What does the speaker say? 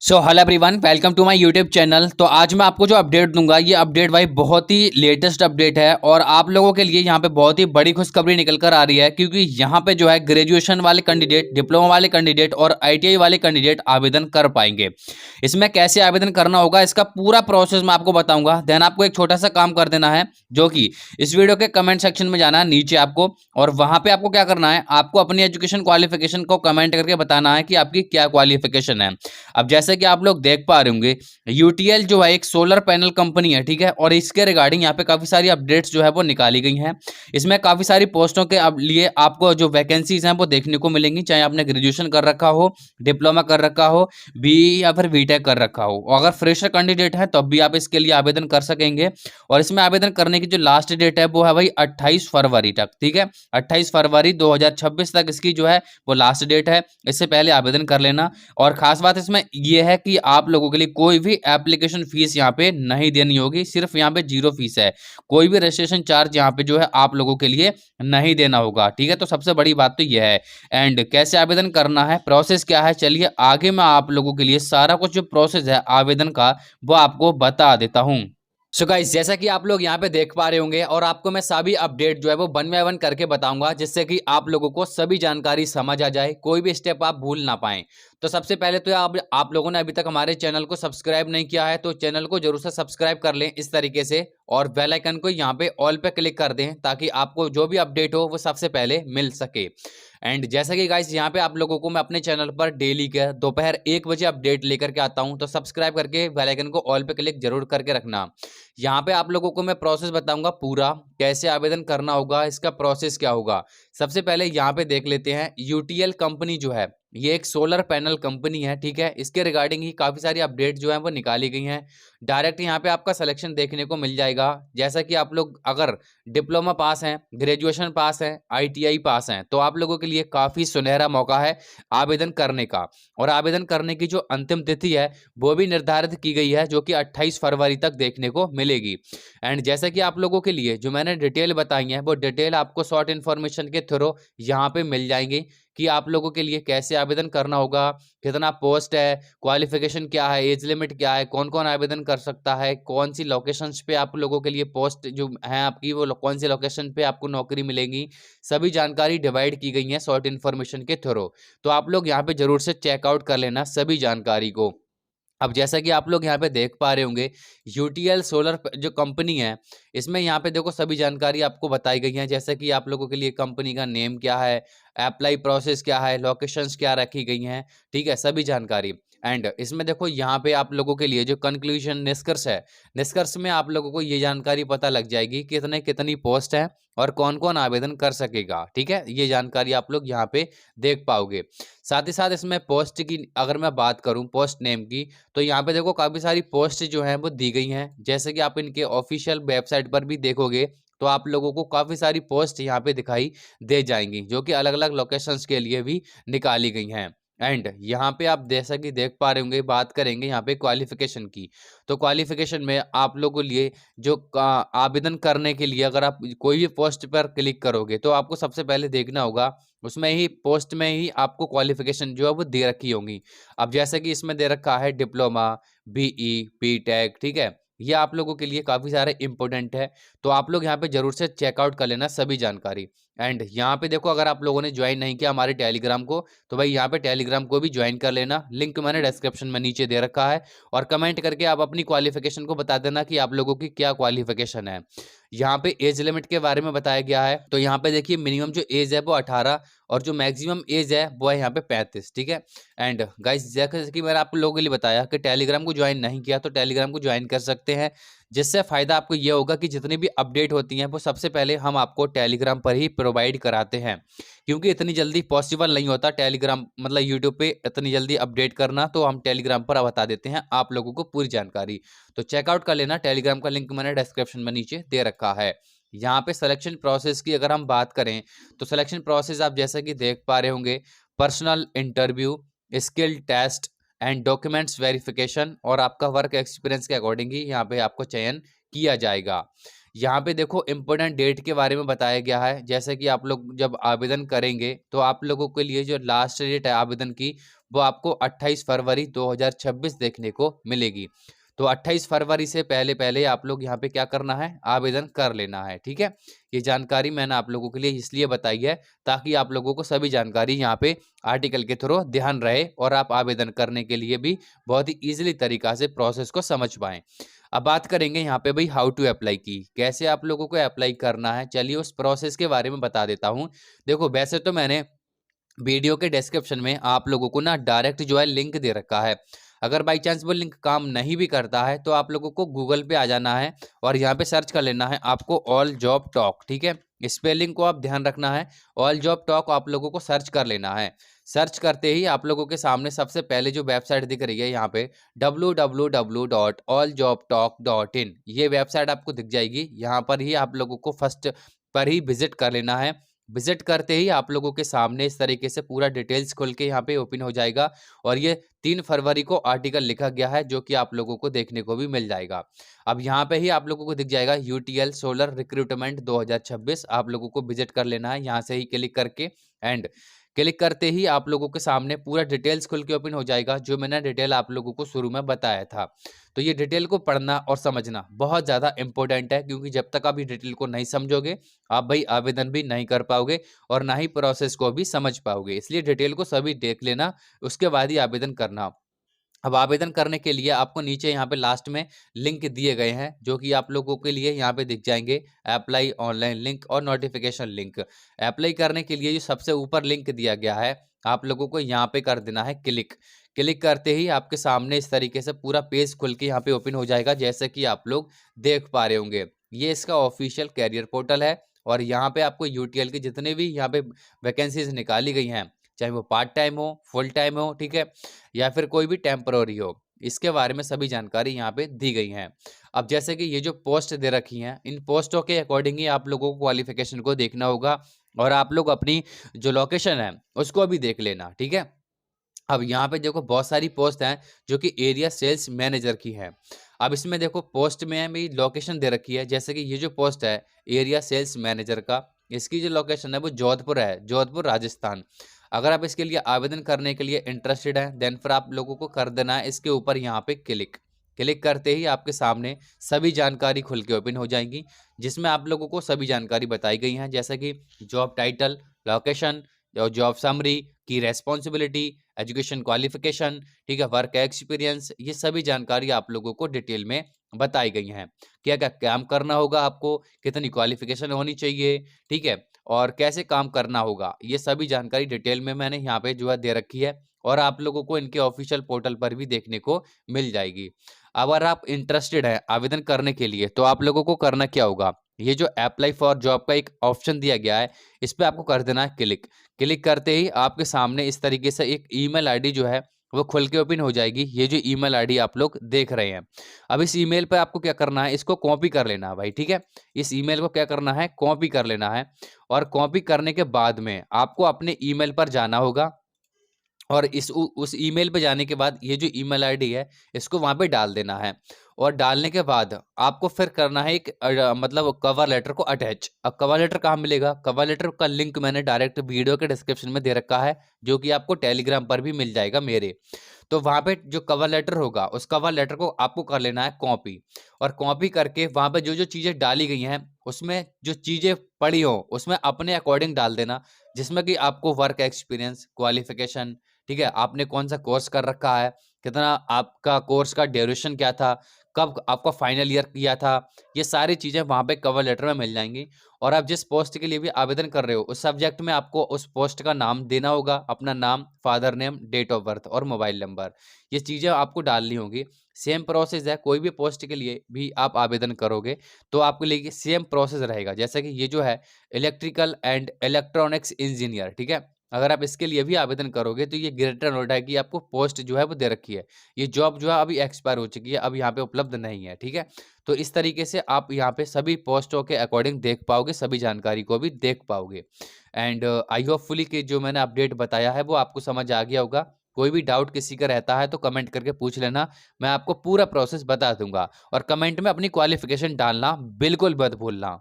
Hello everyone, welcome to my YouTube channel. तो आज मैं आपको जो अपडेट दूंगा, ये अपडेट भाई बहुत ही लेटेस्ट अपडेट है और आप लोगों के लिए यहाँ पे बहुत ही बड़ी खुशखबरी निकल कर आ रही है, क्योंकि यहाँ पे जो है ग्रेजुएशन वाले कैंडिडेट, डिप्लोमा वाले कैंडिडेट और आईटीआई वाले कैंडिडेट आवेदन कर पाएंगे। इसमें कैसे आवेदन करना होगा, इसका पूरा प्रोसेस मैं आपको बताऊंगा। देन आपको एक छोटा सा काम कर देना है, जो कि इस वीडियो के कमेंट सेक्शन में जाना है नीचे आपको, और वहां पे आपको क्या करना है, आपको अपनी एजुकेशन क्वालिफिकेशन को कमेंट करके बताना है कि आपकी क्या क्वालिफिकेशन है। अब जैसे कि आप लोग देख पा रहे होंगे, यूटीएल जो है एक सोलर पैनल कंपनी है, ठीक है, और इसके रिगार्डिंग यहाँ पे काफी सारी अपडेट्स जो है वो निकाली गई हैं। इसमें काफी सारी पोस्टों के लिए आपको जो वैकेंसीज हैं वो देखने को मिलेंगी, चाहे आपने ग्रेजुएशन कर रखा हो, डिप्लोमा कर रखा हो, बी या फिर बीटेक कर रखा हो। अगर फ्रेशर कैंडिडेट है तब भी आप इसके लिए आवेदन कर सकेंगे। और इसमें आवेदन करने की जो लास्ट डेट है वो है भाई 28 फरवरी तक, ठीक है, 28 फरवरी 2026 तक इसकी जो है वो लास्ट डेट है। इससे पहले आवेदन कर लेना। और खास बात इसमें यह है कि आप लोगों के लिए कोई भी एप्लीकेशन फीस यहाँ पे नहीं देनी होगी, सिर्फ यहाँ पे 0 फीस है। कोई भी रजिस्ट्रेशन चार्ज यहाँ पे जो है आप लोगों के लिए नहीं देना होगा, ठीक है। तो सबसे बड़ी बात तो यह है। एंड कैसे आवेदन करना है, प्रोसेस क्या है, चलिए आगे मैं आप लोगों के लिए सारा कुछ जो प्रोसेस है आवेदन का वो आपको बता देता हूँ। सो गाइस, जैसा कि आप लोग यहाँ पे देख पा रहे होंगे, और आपको मैं सभी अपडेट जो है वो 1 बाय 1 करके बताऊंगा, जिससे कि आप लोगों को सभी जानकारी समझ आ जाए, कोई भी स्टेप आप भूल ना पाएं। तो सबसे पहले तो आप लोगों ने अभी तक हमारे चैनल को सब्सक्राइब नहीं किया है तो चैनल को जरूर से सब्सक्राइब कर लें इस तरीके से, और बेल आइकन को यहाँ पे ऑल पे क्लिक कर दें, ताकि आपको जो भी अपडेट हो वो सबसे पहले मिल सके। एंड जैसा कि गाइस यहाँ पे आप लोगों को मैं अपने चैनल पर डेली के दोपहर 1 बजे अपडेट लेकर के आता हूँ, तो सब्सक्राइब करके बेल आइकन को ऑल पे क्लिक जरूर करके रखना। यहाँ पे आप लोगों को मैं प्रोसेस बताऊंगा पूरा, कैसे आवेदन करना होगा, इसका प्रोसेस क्या होगा। सबसे पहले यहाँ पे देख लेते हैं, यूटीएल कंपनी जो है ये एक सोलर पैनल कंपनी है, ठीक है। इसके रिगार्डिंग ही काफी सारी अपडेट जो है वो निकाली गई हैं। डायरेक्ट यहाँ पे आपका सिलेक्शन देखने को मिल जाएगा। जैसा कि आप लोग अगर डिप्लोमा पास हैं, ग्रेजुएशन पास हैं, आईटीआई पास हैं, तो आप लोगों के लिए काफी सुनहरा मौका है आवेदन करने का। और आवेदन करने की जो अंतिम तिथि है वो भी निर्धारित की गई है, जो कि 28 फरवरी तक देखने को मिलेगी। एंड जैसा कि आप लोगों के लिए जो मैंने डिटेल बताई है, वो डिटेल आपको शॉर्ट इन्फॉर्मेशन के थ्रू यहाँ पे मिल जाएंगी, कि आप लोगों के लिए कैसे आवेदन करना होगा, कितना पोस्ट है, क्वालिफिकेशन क्या है, एज लिमिट क्या है, कौन कौन आवेदन कर सकता है, कौन सी लोकेशंस पे आप लोगों के लिए पोस्ट जो है आपकी, वो कौन सी लोकेशन पे आपको नौकरी मिलेगी। सभी जानकारी डिवाइड की गई है शॉर्ट इन्फॉर्मेशन के थ्रू। तो आप लोग यहाँ पे जरूर से चेकआउट कर लेना सभी जानकारी को। अब जैसा कि आप लोग यहाँ पे देख पा रहे होंगे, यूटीएल सोलर जो कंपनी है, इसमें यहाँ पे देखो सभी जानकारी आपको बताई गई है। जैसे कि आप लोगों के लिए कंपनी का नेम क्या है, अप्लाई प्रोसेस क्या है, लोकेशंस क्या रखी गई हैं, ठीक है, सभी जानकारी। एंड इसमें देखो यहाँ पे आप लोगों के लिए जो कंक्लूजन निष्कर्ष है, निष्कर्ष में आप लोगों को ये जानकारी पता लग जाएगी कि कितने कितनी पोस्ट है और कौन कौन आवेदन कर सकेगा, ठीक है। ये जानकारी आप लोग यहाँ पे देख पाओगे। साथ ही साथ इसमें पोस्ट की अगर मैं बात करूं, पोस्ट नेम की, तो यहाँ पे देखो काफी सारी पोस्ट जो हैं वो दी गई हैं। जैसे कि आप इनके ऑफिशियल वेबसाइट पर भी देखोगे तो आप लोगों को काफी सारी पोस्ट यहाँ पे दिखाई दे जाएंगी, जो कि अलग अलग लोकेशंस के लिए भी निकाली गई हैं। एंड यहाँ पे आप जैसा कि देख पा रहे होंगे, बात करेंगे यहाँ पे क्वालिफिकेशन की। तो क्वालिफिकेशन में आप लोगों के लिए जो आवेदन करने के लिए अगर आप कोई भी पोस्ट पर क्लिक करोगे, तो आपको सबसे पहले देखना होगा, उसमें ही पोस्ट में ही आपको क्वालिफिकेशन जो है वो दे रखी होंगी। अब जैसे कि इसमें दे रखा है डिप्लोमा, बीई, बीटेक, ठीक है, ये आप लोगों के लिए काफ़ी सारे इंपॉर्टेंट है। तो आप लोग यहाँ पे जरूर से चेकआउट कर लेना सभी जानकारी। एंड यहाँ पे देखो, अगर आप लोगों ने ज्वाइन नहीं किया हमारे टेलीग्राम को, तो भाई यहाँ पे टेलीग्राम को भी ज्वाइन कर लेना, लिंक मैंने डिस्क्रिप्शन में नीचे दे रखा है। और कमेंट करके आप अपनी क्वालिफिकेशन को बता देना कि आप लोगों की क्या क्वालिफिकेशन है। यहाँ पे एज लिमिट के बारे में बताया गया है। तो यहाँ पे देखिए, मिनिमम जो एज है वो 18 और जो मैक्सिमम एज है वो है यहाँ पे 35, ठीक है। एंड गाइस, जैसे कि मैंने आप लोगों के लिए बताया कि टेलीग्राम को ज्वाइन नहीं किया तो टेलीग्राम को ज्वाइन कर सकते हैं, जिससे फायदा आपको ये होगा कि जितनी भी अपडेट होती हैं वो सबसे पहले हम आपको टेलीग्राम पर ही प्रोवाइड कराते हैं, क्योंकि इतनी जल्दी पॉसिबल नहीं होता टेलीग्राम मतलब यूट्यूब पे इतनी जल्दी अपडेट करना, तो हम टेलीग्राम पर बता देते हैं आप लोगों को पूरी जानकारी। तो चेकआउट कर लेना, टेलीग्राम का लिंक मैंने डिस्क्रिप्शन में नीचे दे रखा है। यहाँ पे सिलेक्शन प्रोसेस की अगर हम बात करें, तो सिलेक्शन प्रोसेस आप जैसा कि देख पा रहे होंगे, personal interview, skill test and documents verification और आपका वर्क एक्सपीरियंस के अकॉर्डिंग ही यहाँ पे आपको चयन किया जाएगा। यहाँ पे देखो इम्पोर्टेंट डेट के बारे में बताया गया है, जैसे कि आप लोग जब आवेदन करेंगे तो आप लोगों के लिए जो लास्ट डेट है आवेदन की वो आपको 28 फरवरी 2026 देखने को मिलेगी। तो 28 फरवरी से पहले पहले आप लोग यहाँ पे क्या करना है, आवेदन कर लेना है। ठीक है, ये जानकारी मैंने आप लोगों के लिए इसलिए बताई है ताकि आप लोगों को सभी जानकारी यहाँ पे आर्टिकल के थ्रू ध्यान रहे और आप आवेदन करने के लिए भी बहुत ही ईजिली तरीका से प्रोसेस को समझ पाएं। अब बात करेंगे यहाँ पे भाई हाउ टू अप्लाई की, कैसे आप लोगों को अप्लाई करना है। चलिए उस प्रोसेस के बारे में बता देता हूँ। देखो वैसे तो मैंने वीडियो के डिस्क्रिप्शन में आप लोगों को ना डायरेक्ट जो है लिंक दे रखा है। अगर बाई चांस वो लिंक काम नहीं भी करता है तो आप लोगों को गूगल पे आ जाना है और यहाँ पे सर्च कर लेना है आपको ऑल जॉब टॉक। ठीक है, स्पेलिंग को आप ध्यान रखना है, ऑल जॉब टॉक आप लोगों को सर्च कर लेना है। सर्च करते ही आप लोगों के सामने सबसे पहले जो वेबसाइट दिख रही है यहाँ पे www.alljobtalk.in, ये वेबसाइट आपको दिख जाएगी। यहाँ पर ही आप लोगों को फर्स्ट पर ही विजिट कर लेना है। विजिट करते ही आप लोगों के सामने इस तरीके से पूरा डिटेल्स खोल के यहाँ पे ओपन हो जाएगा और ये 3 फरवरी को आर्टिकल लिखा गया है जो कि आप लोगों को देखने को भी मिल जाएगा। अब यहाँ पे ही आप लोगों को दिख जाएगा यूटीएल सोलर रिक्रूटमेंट 2026, आप लोगों को विजिट कर लेना है यहाँ से ही क्लिक करके। एंड क्लिक करते ही आप लोगों के सामने पूरा डिटेल्स खुल के ओपन हो जाएगा, जो मैंने डिटेल आप लोगों को शुरू में बताया था। तो ये डिटेल को पढ़ना और समझना बहुत ज़्यादा इंपॉर्टेंट है, क्योंकि जब तक आप ये डिटेल को नहीं समझोगे आप भाई आवेदन भी नहीं कर पाओगे और ना ही प्रोसेस को भी समझ पाओगे। इसलिए डिटेल को सभी देख लेना, उसके बाद ही आवेदन करना। अब आवेदन करने के लिए आपको नीचे यहाँ पे लास्ट में लिंक दिए गए हैं जो कि आप लोगों के लिए यहाँ पे दिख जाएंगे, अप्लाई ऑनलाइन लिंक और नोटिफिकेशन लिंक। अप्लाई करने के लिए जो सबसे ऊपर लिंक दिया गया है आप लोगों को यहाँ पे कर देना है क्लिक। क्लिक करते ही आपके सामने इस तरीके से पूरा पेज खुल के यहाँ पे ओपन हो जाएगा, जैसे कि आप लोग देख पा रहे होंगे। ये इसका ऑफिशियल कैरियर पोर्टल है और यहाँ पे आपको यूटीएल के जितने भी यहाँ पे वैकेंसीज निकाली गई हैं, चाहे वो पार्ट टाइम हो, फुल टाइम हो, ठीक है, या फिर कोई भी टेम्पररी हो, इसके बारे में सभी जानकारी यहाँ पे दी गई है। अब जैसे कि ये जो पोस्ट दे रखी हैं, इन पोस्टों के अकॉर्डिंग ही आप लोगों को क्वालिफिकेशन को देखना होगा और आप लोग अपनी जो लोकेशन है उसको भी देख लेना। ठीक है, अब यहाँ पे देखो बहुत सारी पोस्ट हैं जो कि एरिया सेल्स मैनेजर की है। अब इसमें देखो पोस्ट में भी लोकेशन दे रखी है, जैसे कि ये जो पोस्ट है एरिया सेल्स मैनेजर का, इसकी जो लोकेशन है वो जोधपुर है, जोधपुर राजस्थान। अगर आप इसके लिए आवेदन करने के लिए इंटरेस्टेड हैं देन फिर आप लोगों को कर देना है इसके ऊपर यहाँ पे क्लिक। क्लिक करते ही आपके सामने सभी जानकारी खुल के ओपन हो जाएंगी, जिसमें आप लोगों को सभी जानकारी बताई गई हैं, जैसे कि job title, location, job summary की रेस्पॉन्सिबिलिटी, एजुकेशन क्वालिफिकेशन, ठीक है, वर्क एक्सपीरियंस, ये सभी जानकारी आप लोगों को डिटेल में बताई गई हैं। क्या क्या काम करना होगा आपको, कितनी क्वालिफिकेशन होनी चाहिए, ठीक है, और कैसे काम करना होगा, ये सभी जानकारी डिटेल में मैंने यहाँ पे जो है दे रखी है और आप लोगों को इनके ऑफिशियल पोर्टल पर भी देखने को मिल जाएगी। अगर आप इंटरेस्टेड हैं आवेदन करने के लिए तो आप लोगों को करना क्या होगा, ये जो अप्लाई फॉर जॉब का एक ऑप्शन दिया गया है इस पर आपको कर देना है क्लिक। क्लिक करते ही आपके सामने इस तरीके से एक ईमेल आईडी जो है वो खुल के ओपन हो जाएगी। ये जो ईमेल आईडी आप लोग देख रहे हैं, अब इस ईमेल पे आपको क्या करना है, इसको कॉपी कर लेना है भाई। ठीक है, इस ईमेल को क्या करना है, कॉपी कर लेना है और कॉपी करने के बाद में आपको अपने ईमेल पर जाना होगा और उस ईमेल पे जाने के बाद ये जो ईमेल आईडी है इसको वहाँ पे डाल देना है और डालने के बाद आपको फिर करना है एक मतलब कवर लेटर को अटैच। अब कवर लेटर कहाँ मिलेगा, कवर लेटर का लिंक मैंने डायरेक्ट वीडियो के डिस्क्रिप्शन में दे रखा है, जो कि आपको टेलीग्राम पर भी मिल जाएगा मेरे। तो वहाँ पे जो कवर लेटर होगा उस कवर लेटर को आपको कर लेना है कॉपी और कॉपी करके वहाँ पे जो जो चीज़ें डाली गई हैं उसमें जो चीज़ें पड़ी हो उसमें अपने अकॉर्डिंग डाल देना, जिसमें कि आपको वर्क एक्सपीरियंस, क्वालिफिकेशन, ठीक है, आपने कौन सा कोर्स कर रखा है, कितना आपका कोर्स का ड्यूरेशन क्या था, कब आपका फाइनल ईयर किया था, ये सारी चीज़ें वहाँ पे कवर लेटर में मिल जाएंगी। और आप जिस पोस्ट के लिए भी आवेदन कर रहे हो उस सब्जेक्ट में आपको उस पोस्ट का नाम देना होगा, अपना नाम, father name, date of birth और मोबाइल नंबर, ये चीज़ें आपको डालनी होगी। सेम प्रोसेस है, कोई भी पोस्ट के लिए भी आप आवेदन करोगे तो आपके लिए सेम प्रोसेस रहेगा। जैसे कि ये जो है इलेक्ट्रिकल एंड इलेक्ट्रॉनिक्स इंजीनियर, ठीक है, अगर आप इसके लिए भी आवेदन करोगे तो ये ग्रेटर नोएडा की आपको पोस्ट जो है वो दे रखी है। ये जॉब जो है अभी एक्सपायर हो चुकी है, अब यहाँ पे उपलब्ध नहीं है। ठीक है, तो इस तरीके से आप यहाँ पे सभी पोस्टों के अकॉर्डिंग देख पाओगे, सभी जानकारी को भी देख पाओगे। एंड आई होपफुली कि जो मैंने अपडेट बताया है वो आपको समझ आ गया होगा। कोई भी डाउट किसी का रहता है तो कमेंट करके पूछ लेना, मैं आपको पूरा प्रोसेस बता दूंगा। और कमेंट में अपनी क्वालिफिकेशन डालना बिल्कुल मत भूलना।